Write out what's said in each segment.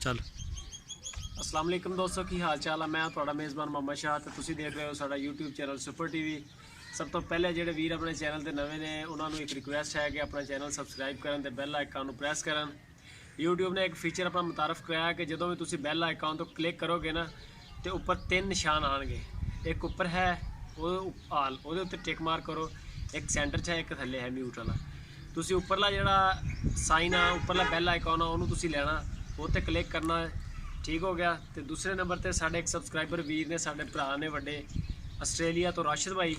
चल अस्सलाम वालेकुम दोस्तों, की हाल चाल है। मैं थोड़ा मेज़बान मोहम्मद शाह ते तुसीं देख रहे हो साडा यूट्यूब चैनल सुपर टीवी। सब तो पहले ਜਿਹੜੇ ਵੀਰ ਆਪਣੇ ਚੈਨਲ ਤੇ ਨਵੇਂ ਨੇ ਉਹਨਾਂ ਨੂੰ ਇੱਕ ਰਿਕੁਐਸਟ ਹੈ ਕਿ ਆਪਣਾ ਚੈਨਲ ਸਬਸਕ੍ਰਾਈਬ ਕਰਨ ਤੇ ਬੈਲ ਆਈਕਨ ਨੂੰ ਪ੍ਰੈਸ ਕਰਨ। YouTube ਨੇ ਇੱਕ ਫੀਚਰ ਆਪਣਾ ਮੁਤਾਰਫ ਕਰਾਇਆ ਹੈ ਕਿ ਜਦੋਂ ਵੀ ਤੁਸੀਂ ਬੈਲ ਆਈਕਨ ਤੋਂ ਕਲਿੱਕ ਕਰੋਗੇ ਨਾ ਤੇ ਉੱਪਰ ਤਿੰਨ ਨਿਸ਼ਾਨ ਆਣਗੇ। ਇੱਕ ਉੱਪਰ ਹੈ ਉਹ ਹਾਲ ਉਹਦੇ ਉੱਤੇ ਟਿਕ ਮਾਰ ਕਰੋ, ਇੱਕ ਸੈਂਟਰ 'ਚ ਹੈ, ਇੱਕ ਥੱਲੇ ਹੈ ਮਿਊਟ ਵਾਲਾ। ਤੁਸੀਂ ਉੱਪਰਲਾ ਜਿਹੜਾ ਸਾਈਨ ਆ ਉੱਪਰਲਾ ਬੈਲ ਆਈਕਨ ਆ ਉਹਨੂੰ ਤੁਸੀਂ ਲੈਣਾ, ਉਹ ਤੇ ਕਲਿੱਕ ਕਰਨਾ। ठीक हो गया। तो दूसरे नंबर पर साढ़े एक सबसक्राइबर वीर ने साढ़े भरा ने वड्डे आस्ट्रेलिया तो राशिद भाई,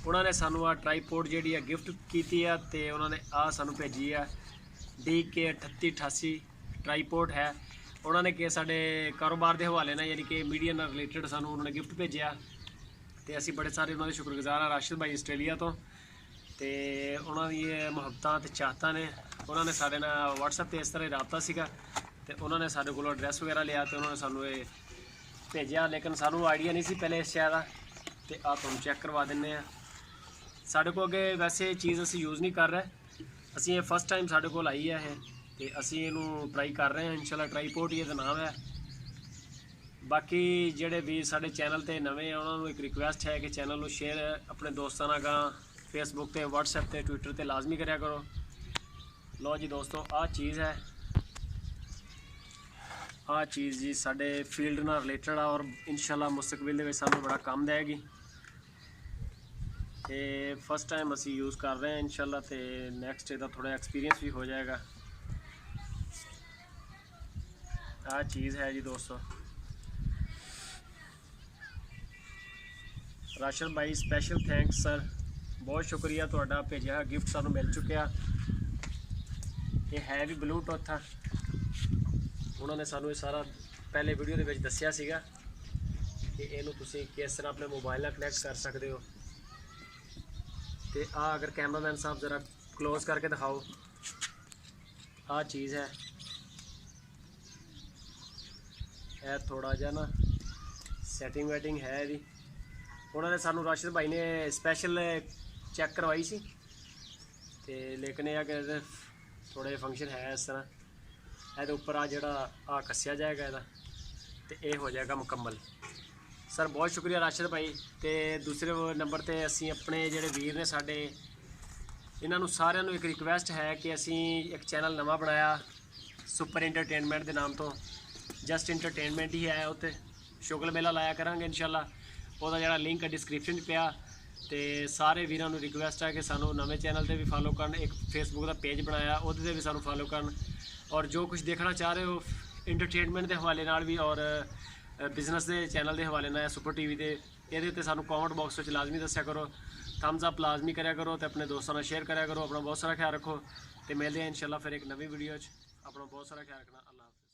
उन्होंने सानू आ ट्राईपोड जी गिफ्ट की है। तो उन्होंने आ सानू भेजी है DK 3888 ट्राईपोड है। उन्होंने कि साढ़े कारोबार के हवाले ना यानी कि मीडिया नाल रिलेटेड सानू उन्होंने गिफ्ट भेजा। तो असी बड़े सारे उन्होंने शुक्रगुजार हाँ राशिद भाई आस्ट्रेलिया तो। उन्होंने मुहब्बत ते चाहता ने उन्होंने साढ़े नाल WhatsApp पर इस तरह रबता सीगा तो उन्होंने साढ़े को एड्रैस वगैरह लिया तो उन्होंने सानू ये भेजा, लेकिन सानू आइडिया नहीं सी पहले इस शहर का। तो आप तुम चेक करवा दें। साढ़े को अगे वैसे चीज़ असी यूज़ नहीं कर रहे, असी ये फर्स्ट टाइम साढ़े को आई है तो असी इनू ट्राई कर रहे हैं। इंशाल्लाह ट्राईपोड ये नाम है। बाकी जेडे वीर साढ़े चैनल पर नवे हैं उन्होंने एक रिक्वेस्ट है कि चैनल को शेयर अपने दोस्तों नाल फेसबुक पर WhatsApp पर ट्विटर पर लाजमी कराया करो। लो जी दोस्तों, आ चीज़ है, आ चीज़ जी साढ़े फील्ड नाल रिलेटेड आ और इंशाल्लाह मुस्तकबिल में सानू बड़ा काम देगी। तो फर्स्ट टाइम असी यूज़ कर रहे हैं इंशाल्लाह, तो नैक्सट इसका थोड़ा एक्सपीरियंस भी हो जाएगा। आ चीज़ है जी दोस्तों। राशिद भाई स्पैशल थैंक्स सर, बहुत शुक्रिया तुहाडा, भेजा गिफ्ट सानू मिल चुकिया। ये है भी ब्लूटूथ था, उन्होंने सानू ये सारा पहले वीडियो के दसिया सीगा कि इनू तुसी किस तरह अपने मोबाइल नाल कनैक्ट कर सकते हो। तो आ अगर कैमरामैन साहब ज़रा क्लोज करके दिखाओ, आ चीज़ है। यह थोड़ा जा ना सैटिंग वैटिंग है जी। उन्होंने सानू राशिद भाई ने स्पैशल चेक करवाई सी ते, लेकिन यह कि थोड़े फंक्शन है इस तरह। ਇਹਦੇ ਉੱਪਰ ਆ ਜਿਹੜਾ ਆ ਕੱਸਿਆ ਜਾਏਗਾ ਇਹਦਾ ਤੇ ਇਹ ਹੋ ਜਾਏਗਾ ਮੁਕੰਮਲ। ਸਰ ਬਹੁਤ ਸ਼ੁਕਰੀਆ ਰਾਸ਼ਿਦ ਭਾਈ। ਤੇ ਦੂਸਰੇ ਨੰਬਰ ਤੇ ਅਸੀਂ ਆਪਣੇ ਜਿਹੜੇ ਵੀਰ ਨੇ ਸਾਡੇ ਇਹਨਾਂ ਨੂੰ ਸਾਰਿਆਂ ਨੂੰ ਇੱਕ ਰਿਕੁਐਸਟ ਹੈ ਕਿ ਅਸੀਂ ਇੱਕ ਚੈਨਲ ਨਵਾਂ ਬਣਾਇਆ ਸੁਪਰ ਐਂਟਰਟੇਨਮੈਂਟ ਦੇ ਨਾਮ ਤੋਂ। ਜਸਟ ਐਂਟਰਟੇਨਮੈਂਟ ਹੀ ਹੈ, ਉੱਤੇ ਸ਼ੁਗਲ ਮੇਲਾ ਲਾਇਆ ਕਰਾਂਗੇ ਇੰਸ਼ਾਅੱਲਾ। ਉਹਦਾ ਜਿਹੜਾ ਲਿੰਕ ਡਿਸਕ੍ਰਿਪਸ਼ਨ 'ਚ ਪਿਆ। ਤੇ ਸਾਰੇ ਵੀਰਾਂ ਨੂੰ ਰਿਕੁਐਸਟ ਹੈ ਕਿ ਸਾਨੂੰ ਨਵੇਂ ਚੈਨਲ ਤੇ ਵੀ ਫਾਲੋ ਕਰਨ। ਇੱਕ ਫੇਸਬੁੱਕ ਦਾ पेज बनाया ਉਹਦੇ ਤੇ ਵੀ ਸਾਨੂੰ ਫਾਲੋ ਕਰਨ। और जो कुछ देखना चाह रहे हो इंटरटेनमेंट के हवाले नाल भी और बिजनेस के चैनल के हवाले नाल सुपर टीवी के ये सानू कॉमेंट बॉक्स में लाजमी दस्या करो, थम्स अप लाजमी कराया करो तो अपने दोस्तों नाल शेयर कराया करो। अपना बहुत सारा ख्याल रखो तो मिलते हैं इंशाल्लाह फिर एक नवी वीडियो। अपना बहुत सारा ख्याल रखना। अल्लाह हाफिज़।